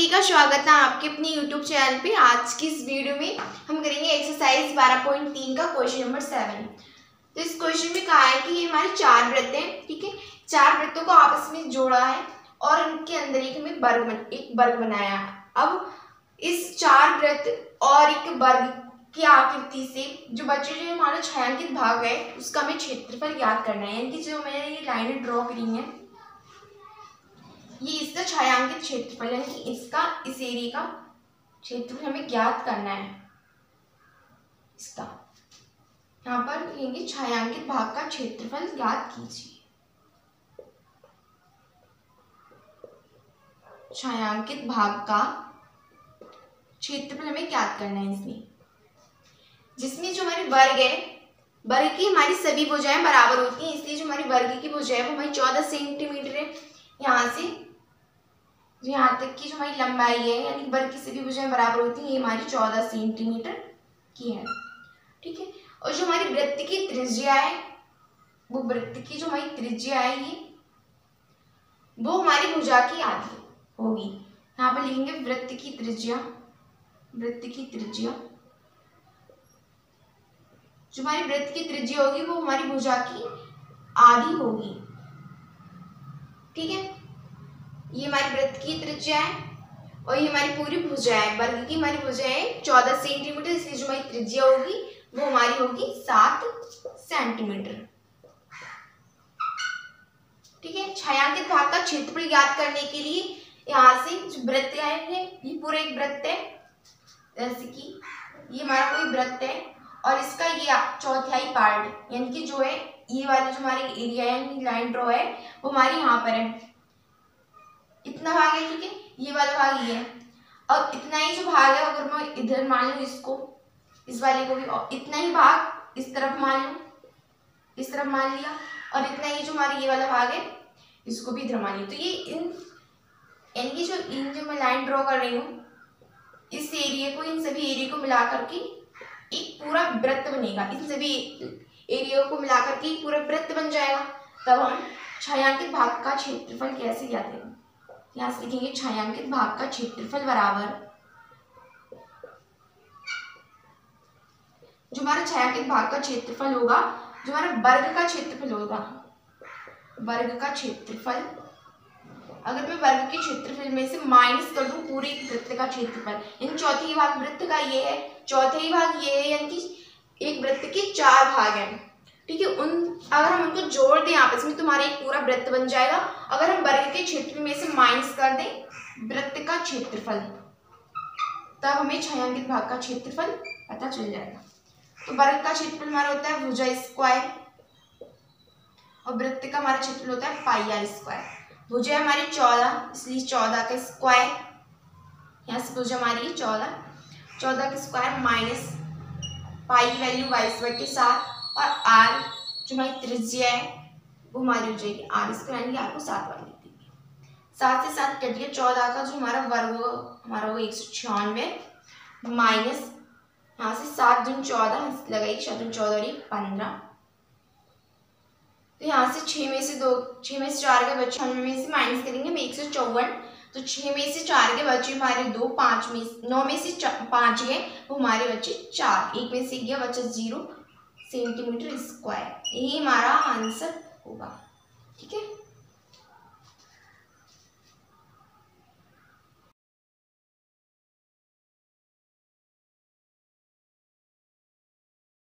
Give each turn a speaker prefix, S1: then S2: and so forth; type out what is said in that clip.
S1: सभी का स्वागत है आपके अपने YouTube चैनल पे। आज की इस वीडियो में हम करेंगे एक्सरसाइज 12.3 का क्वेश्चन नंबर 7। तो इस क्वेश्चन में कहा है कि ये हमारे चार वृत्त हैं, ठीक है। चार वृत्तों को आपस में जोड़ा है और इनके अंदर एक वर्ग बनाया है। अब इस चार वृत्त और एक वर्ग की आकृति से जो हमारा छायांकित भाग है उसका हमें क्षेत्रफल ज्ञात करना है। यानी कि जो मैंने ये लाइनें ड्रॉ करी हैं ये इसका छायांकित क्षेत्रफल है कि इसका इस एरिया का क्षेत्रफल हमें ज्ञात करना है। इसका यहाँ पर लिखेंगे छायांकित भाग का क्षेत्रफल ज्ञात कीजिए। छायांकित भाग का क्षेत्रफल हमें ज्ञात करना है जिसमें जो हमारी वर्ग है, वर्ग की हमारी सभी भुजाएं बराबर होती हैं, इसलिए जो हमारी वर्ग की भुजा है वो हमारी 14 सेंटीमीटर है। यहाँ से यहाँ तक की जो हमारी लंबाई है यानी वर्ग की सभी भुजाएं बराबर होती हैं, ये हमारी 14 सेंटीमीटर की है, ठीक है। और जो हमारी वृत्त की त्रिज्या है वो वृत्त की जो हमारी त्रिज्या है वो हमारी भुजा की आधी होगी। यहाँ पर लिखेंगे वृत्त की त्रिज्या जो हमारी वृत्त की त्रिज्या होगी वो हमारी भुजा की आधी होगी, ठीक है। ये हमारी वृत्त की त्रिज्या है और ये हमारी पूरी भुजा है। वर्ग की हमारी भुजा है 14 सेंटीमीटर, इसलिए जो हमारी त्रिज्या होगी वो हमारी होगी 7 सेंटीमीटर, ठीक है। छायांकित भाग का क्षेत्रफल ज्ञात करने के लिए यहाँ से जो वृत्त है ये पूरा एक वृत्त है, जैसे कि ये हमारा कोई वृत्त है और इसका ये चौथाई पार्ट यानी कि जो है ये वाला जो हमारी एरिया है लाइन ड्रॉ है वो हमारी यहाँ पर है, इतना भाग है, ठीक है। ये वाला भाग ये है और इतना ही जो भाग है अगर मैं इधर मान लूँ इसको, इस वाले को भी, और इतना ही भाग इस तरफ मान लूँ, इस तरफ मान लिया, और इतना ही जो हमारा ये वाला भाग है इसको भी इधर मान लिया। तो ये इनकी जो मैं लाइन ड्रॉ कर रही हूँ इस एरिया को, इन सभी एरिया को मिला करके एक पूरा वृत्त बनेगा। इन सभी एरिया को मिला करके एक पूरा वृत्त बन जाएगा। तब हम छायांकित भाग का क्षेत्रफल कैसे ज्ञात करेंगे? यहाँ से लिखेंगे छायांकित भाग का क्षेत्रफल बराबर जो हमारा छायांकित भाग का क्षेत्रफल होगा, जो हमारा वर्ग का क्षेत्रफल होगा, वर्ग का क्षेत्रफल, अगर मैं वर्ग के क्षेत्रफल में से माइनस कर दूं पूरे वृत्त का क्षेत्रफल, इन चौथी भाग वृत्त का ये है, चौथाई भाग ये है, यानी कि एक वृत्त के 4 भाग हैं, ठीक है। अगर हम उनको जोड़ दें आपस में तो हमारा एक पूरा वृत्त बन जाएगा। अगर हम वर्ग के क्षेत्रफल में से माइनस कर दें वृत्त का क्षेत्रफल तब हमें छायांकित भाग का क्षेत्रफल पता चल जाएगा। तो वर्ग का क्षेत्रफल हमारा होता है भुजा स्क्वायर और वृत्त का हमारा क्षेत्रफल होता है पाई आर स्क्वायर। भुजा हमारी 14 इसलिए 14 का स्क्वायर, यहाँ से भुजा हमारी 14 का स्क्वायर माइनस पाई की वैल्यू 22/7 और आर जो हमारी त्रिज्या है वो हमारी हो जाएगी आर स्क्वायर, यानी आर को 7 बार लिख देंगे। 7 से 7 कट गया, 14 का जो हमारा वर्ग हमारा वो 196 माइनस यहाँ से 7 दूनी 14 लगाई, 7 दूनी 14 और 15। तो यहाँ से 6 में से 4 के बच्चे हम में से माइनस करेंगे हम 154। तो 6 में से 4 के बच्चे हमारे 2, 9 में से 5 गए वो हमारे बच्चे 4, 1 में से गया बच्चा 0 सेंटीमीटर स्क्वायर। यही हमारा आंसर होगा, ठीक है।